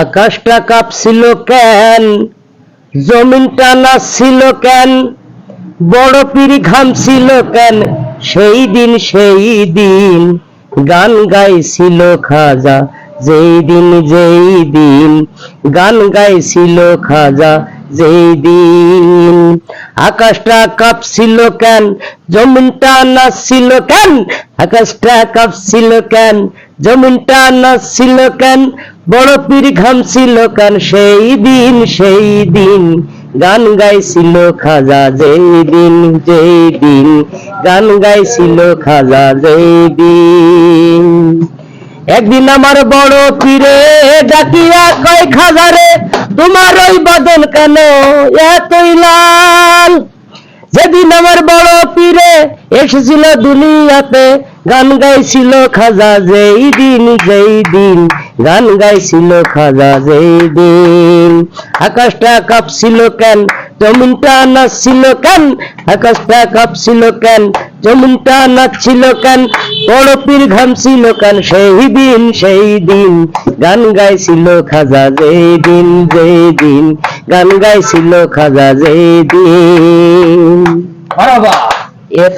আকাশটা কাঁপছিল কেন, জমিনটা নাচছিল কেন, বড় পীর ঘামছিল কেন, সেই দিন গান গাইছিল খাজা, যেই দিন গান গাইছিল খাজা, যেই দিন। আকাশটা কাঁপছিল কেন, জমিনটা নাচছিল কেন, আকাশটা কাঁপছিল কেন, জমিনটা নাচছিল কেন, বড় পীর ঘামছিল কেন, সেই দিন গান গাইছিল খাজা, যেই দিন গান গাইছিল খাজা, যেই দিন। একদিন আমার বড় পীরে ডাকিয়া কয়, খাজারে তোমার ওই বদন কেন এতই লাল? যেদিন আমার বড় পীরে এসেছিল দুনিয়াতে, গান গাইছিল খাজা, যেই দিন গান গাইছিল খাজা, যেই দিন। আকাশটা কাঁপছিল কেন, জমিনটা নাচছিল কেন, আকাশটা কাঁপছিল কেন, জমিনটা নাচছিল কেন, বড় পীর ঘামছিল কেন, সেই দিন গান গাইছিল খাজা, যেই দিন গান গাইছিল খাজা, যেই দিন। এত